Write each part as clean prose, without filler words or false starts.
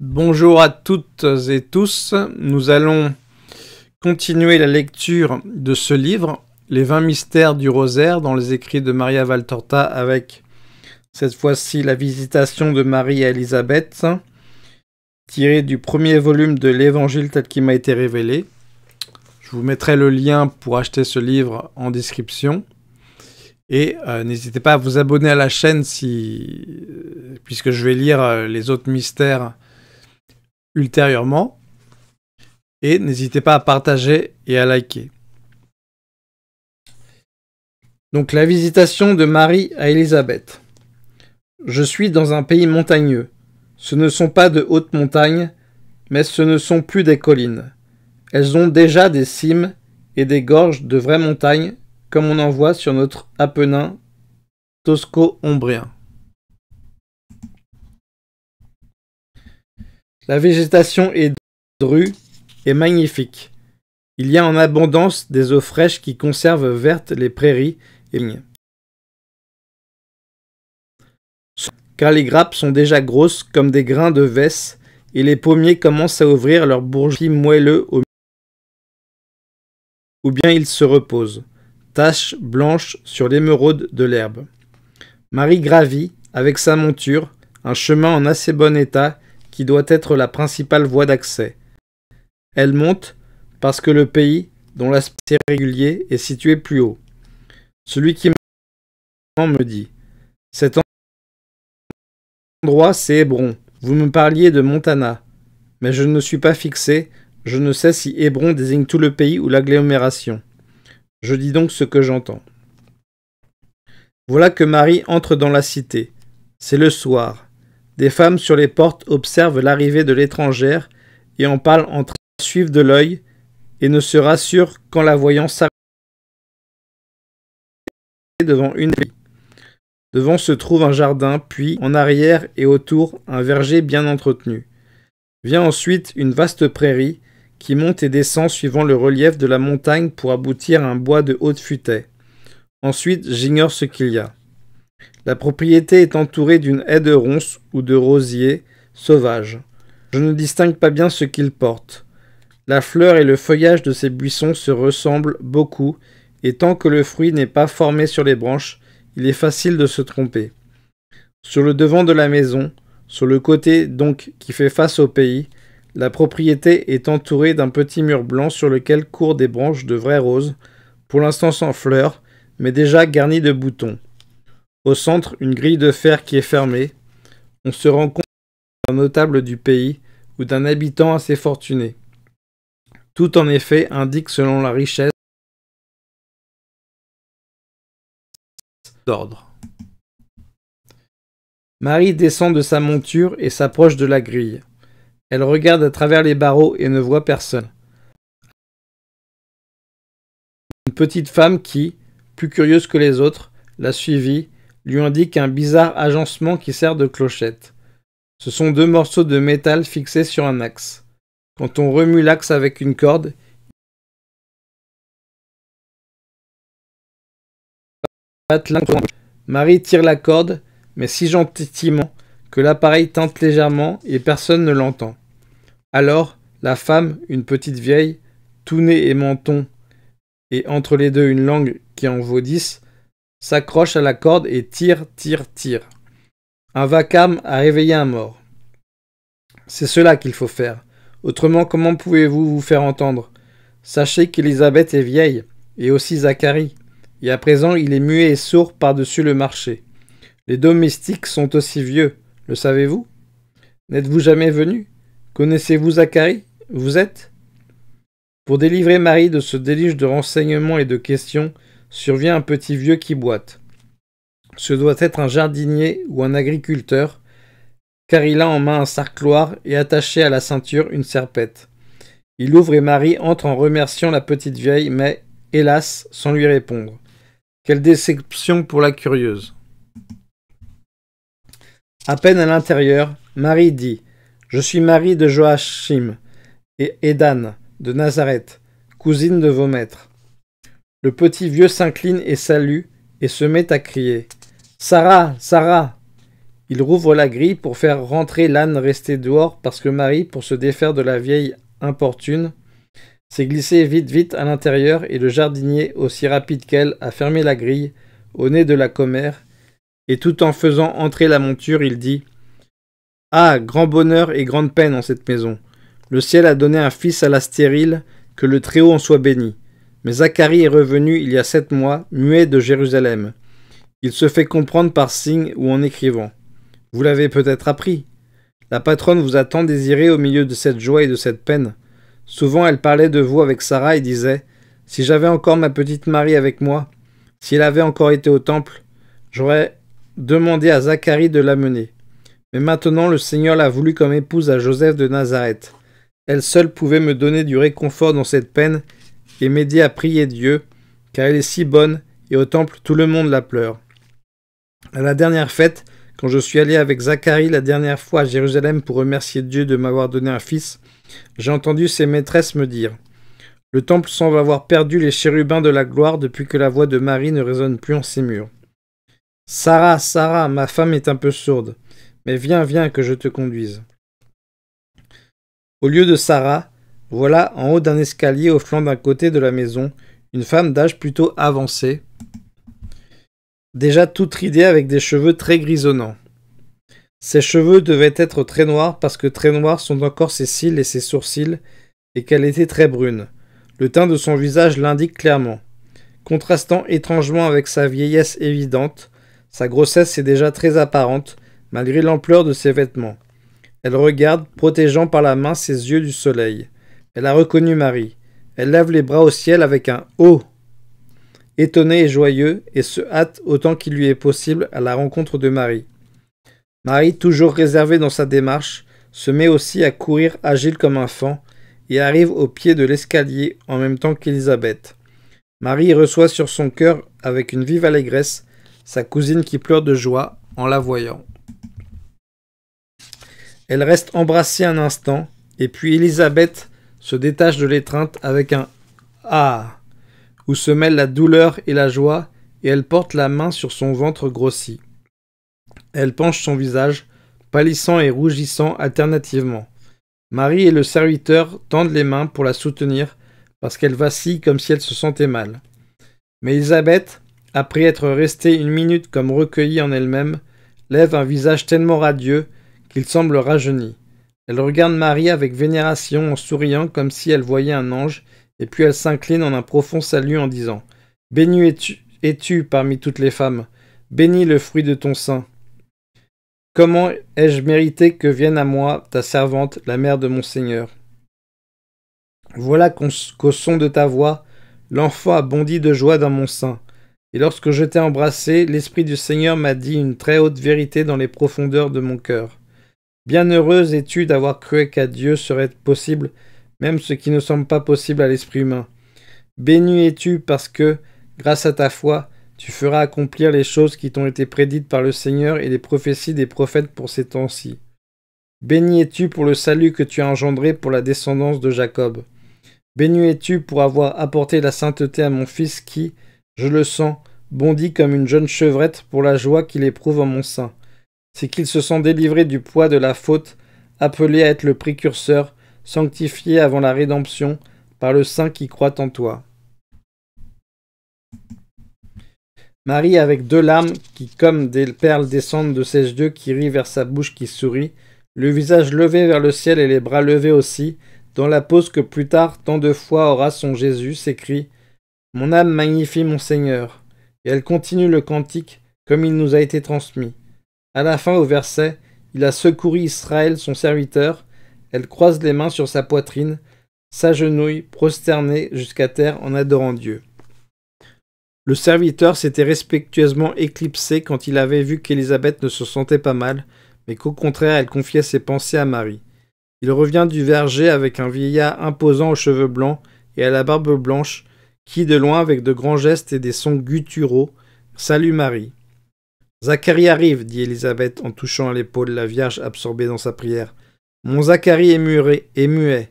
Bonjour à toutes et tous, nous allons continuer la lecture de ce livre, Les 20 mystères du rosaire, dans les écrits de Maria Valtorta, avec cette fois-ci la visitation de Marie à Élisabeth, tirée du premier volume de l'Évangile tel qu'il m'a été révélé. Je vous mettrai le lien pour acheter ce livre en description. Et n'hésitez pas à vous abonner à la chaîne puisque je vais lire les autres mystères ultérieurement. Et n'hésitez pas à partager et à liker. Donc la visitation de Marie à Élisabeth. Je suis dans un pays montagneux. Ce ne sont pas de hautes montagnes, mais ce ne sont plus des collines. Elles ont déjà des cimes et des gorges de vraies montagnes, comme on en voit sur notre Apennin tosco-ombrien. La végétation est drue et magnifique. Il y a en abondance des eaux fraîches qui conservent vertes les prairies et lignes. Car les grappes sont déjà grosses comme des grains de vesse et les pommiers commencent à ouvrir leurs bourgeons moelleux ou bien ils se reposent, taches blanches sur l'émeraude de l'herbe. Marie gravit, avec sa monture, un chemin en assez bon état qui doit être la principale voie d'accès. Elle monte parce que le pays, dont l'aspect est régulier, est situé plus haut. Celui qui me dit « Cet endroit, c'est Hébron. Vous me parliez de Montana. Mais je ne suis pas fixé. Je ne sais si Hébron désigne tout le pays ou l'agglomération. Je dis donc ce que j'entends. » Voilà que Marie entre dans la cité. C'est le soir. Des femmes sur les portes observent l'arrivée de l'étrangère et en parlent entre elles, suivent de l'œil et ne se rassurent qu'en la voyant s'arrêter devant une ville. Devant se trouve un jardin, puis en arrière et autour un verger bien entretenu. Vient ensuite une vaste prairie qui monte et descend suivant le relief de la montagne pour aboutir à un bois de haute futaie. Ensuite, j'ignore ce qu'il y a. La propriété est entourée d'une haie de ronces ou de rosiers sauvages. Je ne distingue pas bien ce qu'ils portent. La fleur et le feuillage de ces buissons se ressemblent beaucoup, et tant que le fruit n'est pas formé sur les branches, il est facile de se tromper. Sur le devant de la maison, sur le côté donc qui fait face au pays, la propriété est entourée d'un petit mur blanc sur lequel courent des branches de vraies roses, pour l'instant sans fleurs, mais déjà garnies de boutons. Au centre, une grille de fer qui est fermée. On se rend compte d'un notable du pays ou d'un habitant assez fortuné. Tout en effet indique selon la richesse d'ordre. Marie descend de sa monture et s'approche de la grille. Elle regarde à travers les barreaux et ne voit personne. Une petite femme qui, plus curieuse que les autres, l'a suivie, lui indique un bizarre agencement qui sert de clochette. Ce sont deux morceaux de métal fixés sur un axe. Quand on remue l'axe avec une corde, Marie tire la corde, mais si gentiment que l'appareil tinte légèrement et personne ne l'entend. Alors, la femme, une petite vieille, tout nez et menton, et entre les deux une langue qui en vaut 10, s'accroche à la corde et tire. Un vacarme a réveillé un mort. C'est cela qu'il faut faire. Autrement, comment pouvez-vous vous faire entendre? Sachez qu'Élisabeth est vieille, et aussi Zacharie, et à présent il est muet et sourd par-dessus le marché. Les domestiques sont aussi vieux, le savez-vous? N'êtes-vous jamais venu? Connaissez-vous Zacharie? Vous êtes? Pour délivrer Marie de ce déluge de renseignements et de questions, survient un petit vieux qui boite. Ce doit être un jardinier ou un agriculteur, car il a en main un sarcloir et attaché à la ceinture une serpette. Il ouvre et Marie entre en remerciant la petite vieille, mais, hélas, sans lui répondre. Quelle déception pour la curieuse. À peine à l'intérieur, Marie dit « Je suis Marie de Joachim et d'Anne de Nazareth, cousine de vos maîtres. » Le petit vieux s'incline et salue et se met à crier « Sarah, Sarah !» Il rouvre la grille pour faire rentrer l'âne resté dehors parce que Marie, pour se défaire de la vieille importune, s'est glissée vite à l'intérieur et le jardinier, aussi rapide qu'elle, a fermé la grille au nez de la commère et tout en faisant entrer la monture, il dit « Ah, grand bonheur et grande peine en cette maison. Le ciel a donné un fils à la stérile, que le Très-Haut en soit béni. Mais Zacharie est revenu il y a 7 mois, muet de Jérusalem. Il se fait comprendre par signe ou en écrivant. Vous l'avez peut-être appris. La patronne vous a tant désiré au milieu de cette joie et de cette peine. Souvent elle parlait de vous avec Sarah et disait « Si j'avais encore ma petite Marie avec moi, si elle avait encore été au temple, j'aurais demandé à Zacharie de l'amener. Mais maintenant le Seigneur l'a voulu comme épouse à Joseph de Nazareth. Elle seule pouvait me donner du réconfort dans cette peine et m'aider à prier Dieu, car elle est si bonne, et au temple tout le monde la pleure. À la dernière fête, quand je suis allé avec Zacharie la dernière fois à Jérusalem pour remercier Dieu de m'avoir donné un fils, j'ai entendu ses maîtresses me dire « Le temple semble avoir perdu les chérubins de la gloire depuis que la voix de Marie ne résonne plus en ses murs. Sarah, Sarah, ma femme est un peu sourde, mais viens que je te conduise. » Au lieu de Sarah, voilà, en haut d'un escalier au flanc d'un côté de la maison, une femme d'âge plutôt avancé, déjà toute ridée avec des cheveux très grisonnants. Ses cheveux devaient être très noirs parce que très noirs sont encore ses cils et ses sourcils, et qu'elle était très brune. Le teint de son visage l'indique clairement. Contrastant étrangement avec sa vieillesse évidente, sa grossesse est déjà très apparente, malgré l'ampleur de ses vêtements. Elle regarde, protégeant par la main ses yeux du soleil. Elle a reconnu Marie. Elle lève les bras au ciel avec un « Oh !» étonné et joyeux, et se hâte autant qu'il lui est possible à la rencontre de Marie. Marie, toujours réservée dans sa démarche, se met aussi à courir agile comme un faon, et arrive au pied de l'escalier en même temps qu'Élisabeth. Marie reçoit sur son cœur avec une vive allégresse sa cousine qui pleure de joie en la voyant. Elle reste embrassée un instant, et puis Élisabeth se détache de l'étreinte avec un « Ah !» où se mêlent la douleur et la joie, et elle porte la main sur son ventre grossi. Elle penche son visage, pâlissant et rougissant alternativement. Marie et le serviteur tendent les mains pour la soutenir, parce qu'elle vacille comme si elle se sentait mal. Mais Élisabeth, après être restée 1 minute comme recueillie en elle-même, lève un visage tellement radieux qu'il semble rajeuni. Elle regarde Marie avec vénération en souriant comme si elle voyait un ange, et puis elle s'incline en un profond salut en disant « Bénie es-tu parmi toutes les femmes, béni le fruit de ton sein. Comment ai-je mérité que vienne à moi ta servante, la mère de mon Seigneur? Voilà qu'au son de ta voix, l'enfant a bondi de joie dans mon sein. Et lorsque je t'ai embrassé, l'Esprit du Seigneur m'a dit une très haute vérité dans les profondeurs de mon cœur. Bienheureuse es-tu d'avoir cru qu'à Dieu serait possible même ce qui ne semble pas possible à l'esprit humain. Béni es-tu parce que, grâce à ta foi, tu feras accomplir les choses qui t'ont été prédites par le Seigneur et les prophéties des prophètes pour ces temps-ci. Béni es-tu pour le salut que tu as engendré pour la descendance de Jacob. Béni es-tu pour avoir apporté la sainteté à mon fils qui, je le sens, bondit comme une jeune chevrette pour la joie qu'il éprouve en mon sein. C'est qu'il se sent délivré du poids de la faute, appelé à être le précurseur, sanctifié avant la rédemption par le Saint qui croit en toi. Marie, avec 2 larmes qui, comme des perles, descendent de ses yeux qui rient vers sa bouche qui sourit, le visage levé vers le ciel et les bras levés aussi, dans la pose que plus tard tant de fois aura son Jésus, s'écrie « Mon âme magnifie mon Seigneur ». Et elle continue le cantique comme il nous a été transmis. À la fin, au verset, il a secouru Israël, son serviteur. Elle croise les mains sur sa poitrine, s'agenouille, prosternée jusqu'à terre en adorant Dieu. Le serviteur s'était respectueusement éclipsé quand il avait vu qu'Élisabeth ne se sentait pas mal, mais qu'au contraire elle confiait ses pensées à Marie. Il revient du verger avec un vieillard imposant aux cheveux blancs et à la barbe blanche, qui, de loin, avec de grands gestes et des sons gutturaux, salue Marie. « Zacharie arrive, dit Élisabeth en touchant à l'épaule la Vierge absorbée dans sa prière. Mon Zacharie est muet.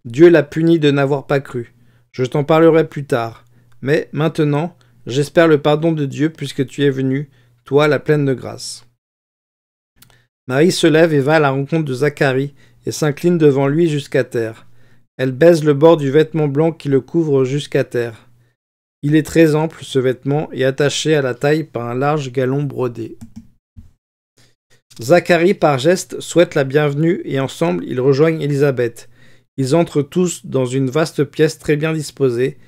Dieu l'a puni de n'avoir pas cru. Je t'en parlerai plus tard. Mais maintenant, j'espère le pardon de Dieu puisque tu es venue, toi la pleine de grâce. » Marie se lève et va à la rencontre de Zacharie et s'incline devant lui jusqu'à terre. Elle baise le bord du vêtement blanc qui le couvre jusqu'à terre. Il est très ample, ce vêtement, et attaché à la taille par un large galon brodé. Zacharie, par geste, souhaite la bienvenue et ensemble, ils rejoignent Élisabeth. Ils entrent tous dans une vaste pièce très bien disposée.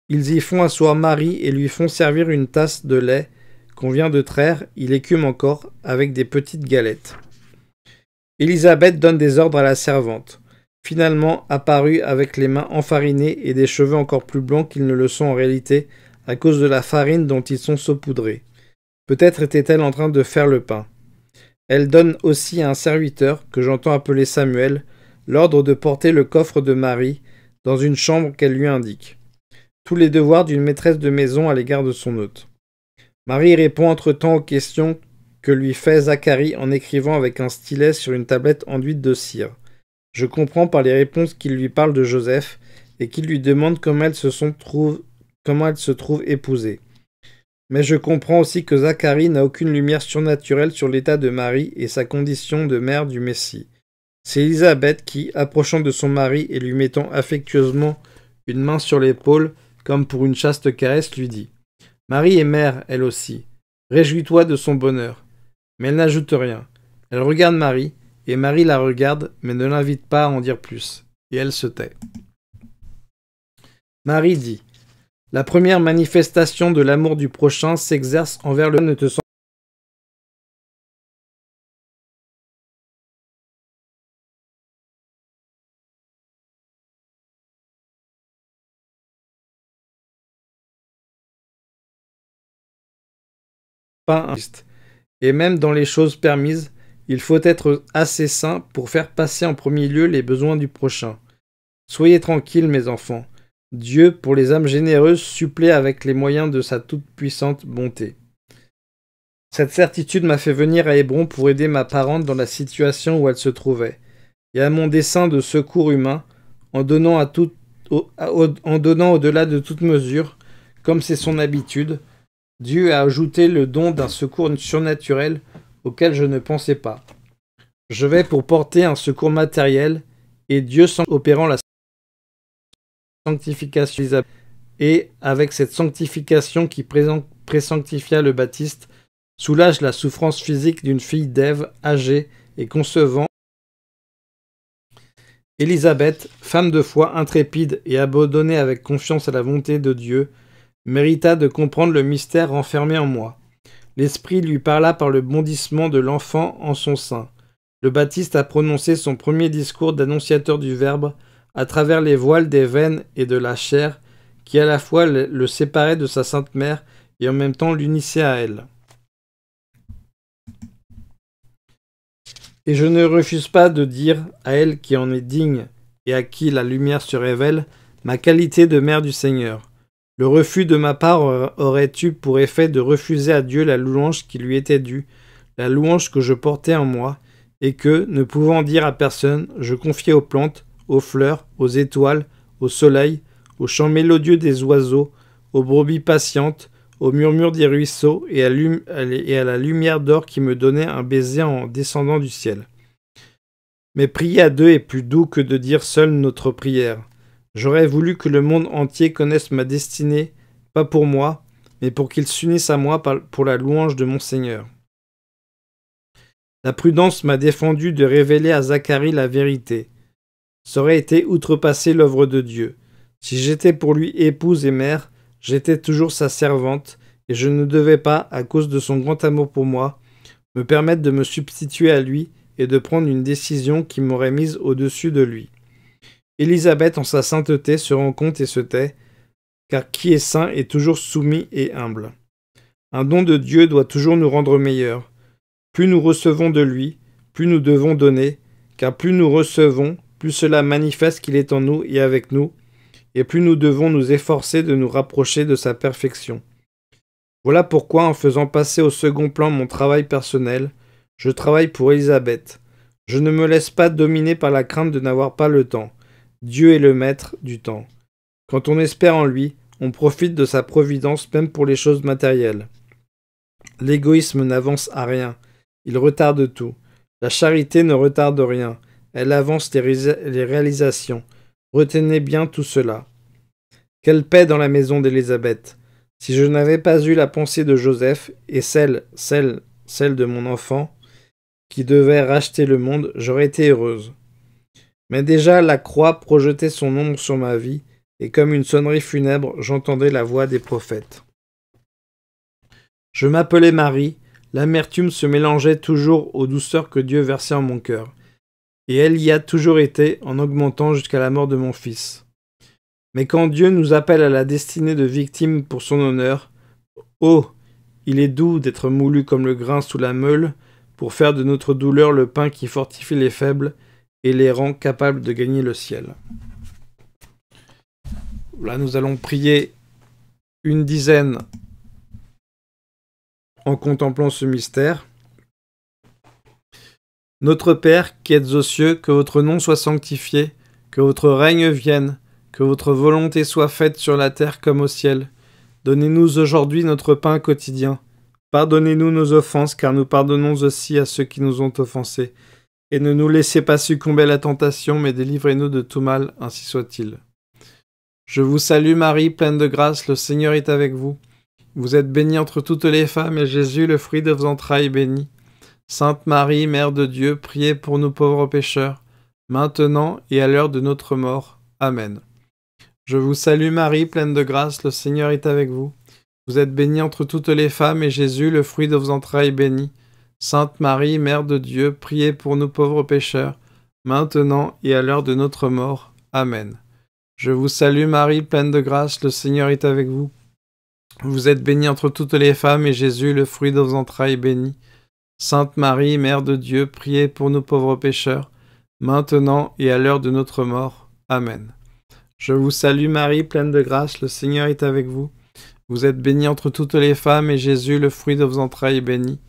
Ils y font asseoir Marie et lui font servir une tasse de lait qu'on vient de traire. Il écume encore avec des petites galettes. Élisabeth donne des ordres à la servante. Finalement apparue avec les mains enfarinées et des cheveux encore plus blancs qu'ils ne le sont en réalité à cause de la farine dont ils sont saupoudrés. Peut-être était-elle en train de faire le pain. Elle donne aussi à un serviteur, que j'entends appeler Samuel, l'ordre de porter le coffre de Marie dans une chambre qu'elle lui indique. Tous les devoirs d'une maîtresse de maison à l'égard de son hôte. Marie répond entre-temps aux questions que lui fait Zacharie en écrivant avec un stylet sur une tablette enduite de cire. Je comprends par les réponses qu'il lui parle de Joseph et qu'il lui demande comment elle se trouve épousée. Mais je comprends aussi que Zacharie n'a aucune lumière surnaturelle sur l'état de Marie et sa condition de mère du Messie. C'est Élisabeth qui, approchant de son mari et lui mettant affectueusement une main sur l'épaule, comme pour une chaste caresse, lui dit « Marie est mère, elle aussi. Réjouis-toi de son bonheur. » Mais elle n'ajoute rien. Elle regarde Marie, et Marie la regarde, mais ne l'invite pas à en dire plus. Et elle se tait. Marie dit « La première manifestation de l'amour du prochain s'exerce envers le ne te sens pas injuste. Et même dans les choses permises, il faut être assez saint pour faire passer en premier lieu les besoins du prochain. Soyez tranquilles, mes enfants. Dieu, pour les âmes généreuses, supplée avec les moyens de sa toute-puissante bonté. » Cette certitude m'a fait venir à Hébron pour aider ma parente dans la situation où elle se trouvait, et à mon dessein de secours humain, en donnant au-delà de toute mesure, comme c'est son habitude, Dieu a ajouté le don d'un secours surnaturel auquel je ne pensais pas. Je vais pour porter un secours matériel, et Dieu opérant la sanctification d'Isabelle, et avec cette sanctification qui présanctifia le Baptiste, soulage la souffrance physique d'une fille d'Ève âgée et concevant. Élisabeth, femme de foi intrépide et abandonnée avec confiance à la volonté de Dieu, mérita de comprendre le mystère renfermé en moi. L'Esprit lui parla par le bondissement de l'enfant en son sein. Le Baptiste a prononcé son premier discours d'annonciateur du Verbe à travers les voiles des veines et de la chair qui à la fois le séparaient de sa sainte mère et en même temps l'unissaient à elle. Et je ne refuse pas de dire à elle qui en est digne et à qui la lumière se révèle ma qualité de mère du Seigneur. Le refus de ma part aurait eu pour effet de refuser à Dieu la louange qui lui était due, la louange que je portais en moi, et que, ne pouvant dire à personne, je confiais aux plantes, aux fleurs, aux étoiles, au soleil, aux chants mélodieux des oiseaux, aux brebis patientes, au murmure des ruisseaux et à la lumière d'or qui me donnait un baiser en descendant du ciel. Mais prier à deux est plus doux que de dire seul notre prière. J'aurais voulu que le monde entier connaisse ma destinée, pas pour moi, mais pour qu'il s'unisse à moi pour la louange de mon Seigneur. La prudence m'a défendu de révéler à Zacharie la vérité. Ça aurait été outrepasser l'œuvre de Dieu. Si j'étais pour lui épouse et mère, j'étais toujours sa servante, et je ne devais pas, à cause de son grand amour pour moi, me permettre de me substituer à lui et de prendre une décision qui m'aurait mise au-dessus de lui. Élisabeth, en sa sainteté, se rend compte et se tait, car qui est saint est toujours soumis et humble. Un don de Dieu doit toujours nous rendre meilleurs. Plus nous recevons de lui, plus nous devons donner, car plus nous recevons, plus cela manifeste qu'il est en nous et avec nous, et plus nous devons nous efforcer de nous rapprocher de sa perfection. Voilà pourquoi, en faisant passer au second plan mon travail personnel, je travaille pour Élisabeth. Je ne me laisse pas dominer par la crainte de n'avoir pas le temps. Dieu est le maître du temps. Quand on espère en lui, on profite de sa providence même pour les choses matérielles. L'égoïsme n'avance à rien, il retarde tout. La charité ne retarde rien, elle avance les réalisations. Retenez bien tout cela. Quelle paix dans la maison d'Élisabeth! Si je n'avais pas eu la pensée de Joseph et celle de mon enfant, qui devait racheter le monde, j'aurais été heureuse. Mais déjà la croix projetait son ombre sur ma vie, et comme une sonnerie funèbre, j'entendais la voix des prophètes. Je m'appelais Marie, l'amertume se mélangeait toujours aux douceurs que Dieu versait en mon cœur, et elle y a toujours été en augmentant jusqu'à la mort de mon fils. Mais quand Dieu nous appelle à la destinée de victime pour son honneur, oh, il est doux d'être moulu comme le grain sous la meule pour faire de notre douleur le pain qui fortifie les faibles et les rend capables de gagner le ciel. Là, nous allons prier une dizaine en contemplant ce mystère. Notre Père, qui êtes aux cieux, que votre nom soit sanctifié, que votre règne vienne, que votre volonté soit faite sur la terre comme au ciel. Donnez-nous aujourd'hui notre pain quotidien. Pardonnez-nous nos offenses, car nous pardonnons aussi à ceux qui nous ont offensés. Et ne nous laissez pas succomber à la tentation, mais délivrez-nous de tout mal, ainsi soit-il. Je vous salue Marie, pleine de grâce, le Seigneur est avec vous. Vous êtes bénie entre toutes les femmes, et Jésus, le fruit de vos entrailles, est béni. Sainte Marie, Mère de Dieu, priez pour nous pauvres pécheurs, maintenant et à l'heure de notre mort. Amen. Je vous salue Marie, pleine de grâce, le Seigneur est avec vous. Vous êtes bénie entre toutes les femmes, et Jésus, le fruit de vos entrailles, est béni. Sainte Marie, Mère de Dieu, priez pour nous pauvres pécheurs, maintenant et à l'heure de notre mort. Amen. Je vous salue Marie, pleine de grâce, le Seigneur est avec vous. Vous êtes bénie entre toutes les femmes, et Jésus, le fruit de vos entrailles, est béni. Sainte Marie, Mère de Dieu, priez pour nous pauvres pécheurs, maintenant et à l'heure de notre mort. Amen. Je vous salue Marie, pleine de grâce, le Seigneur est avec vous. Vous êtes bénie entre toutes les femmes, et Jésus, le fruit de vos entrailles, est béni.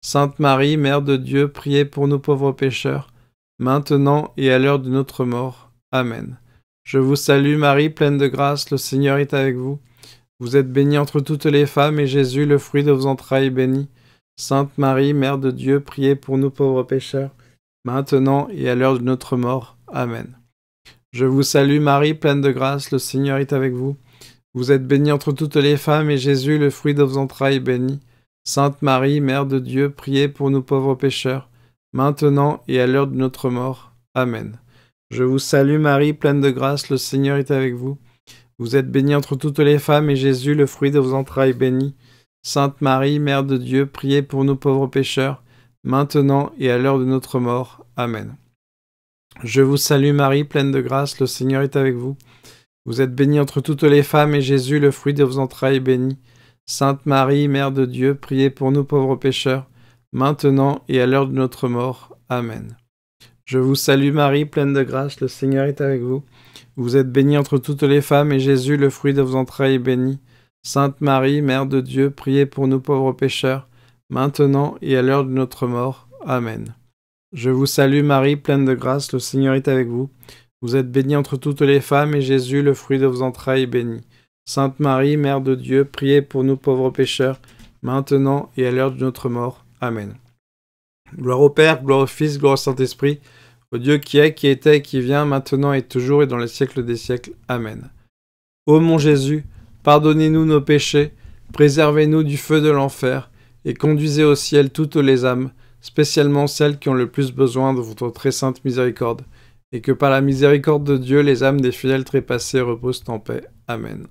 Sainte Marie, Mère de Dieu, priez pour nous pauvres pécheurs, maintenant et à l'heure de notre mort. Amen. Je vous salue Marie, pleine de grâce, le Seigneur est avec vous. Vous êtes bénie entre toutes les femmes, et Jésus, le fruit de vos entrailles, est béni. Sainte Marie, Mère de Dieu, priez pour nous pauvres pécheurs, maintenant et à l'heure de notre mort. Amen. Je vous salue Marie, pleine de grâce, le Seigneur est avec vous. Vous êtes bénie entre toutes les femmes, et Jésus, le fruit de vos entrailles, est béni. Sainte Marie, Mère de Dieu, priez pour nous pauvres pécheurs, maintenant et à l'heure de notre mort. Amen. Je vous salue Marie, pleine de grâce, le Seigneur est avec vous. Vous êtes bénie entre toutes les femmes, et Jésus, le fruit de vos entrailles, est béni. Sainte Marie, Mère de Dieu, priez pour nous pauvres pécheurs, maintenant et à l'heure de notre mort. Amen. Je vous salue Marie, pleine de grâce, le Seigneur est avec vous. Vous êtes bénie entre toutes les femmes, et Jésus, le fruit de vos entrailles, est béni. Sainte Marie, Mère de Dieu, priez pour nous pauvres pécheurs, maintenant et à l'heure de notre mort. Amen. Je vous salue Marie, pleine de grâce, le Seigneur est avec vous. Vous êtes bénie entre toutes les femmes, et Jésus, le fruit de vos entrailles, est béni. Sainte Marie, Mère de Dieu, priez pour nous pauvres pécheurs, maintenant et à l'heure de notre mort. Amen. Je vous salue Marie, pleine de grâce, le Seigneur est avec vous. Vous êtes bénie entre toutes les femmes, et Jésus, le fruit de vos entrailles, est béni. Sainte Marie, Mère de Dieu, priez pour nous pauvres pécheurs, maintenant et à l'heure de notre mort. Amen. Gloire au Père, gloire au Fils, gloire au Saint-Esprit, au Dieu qui est, qui était et qui vient, maintenant et toujours et dans les siècles des siècles. Amen. Ô mon Jésus, pardonnez-nous nos péchés, préservez-nous du feu de l'enfer, et conduisez au ciel toutes les âmes, spécialement celles qui ont le plus besoin de votre très sainte miséricorde, et que par la miséricorde de Dieu, les âmes des fidèles trépassés reposent en paix. Amen.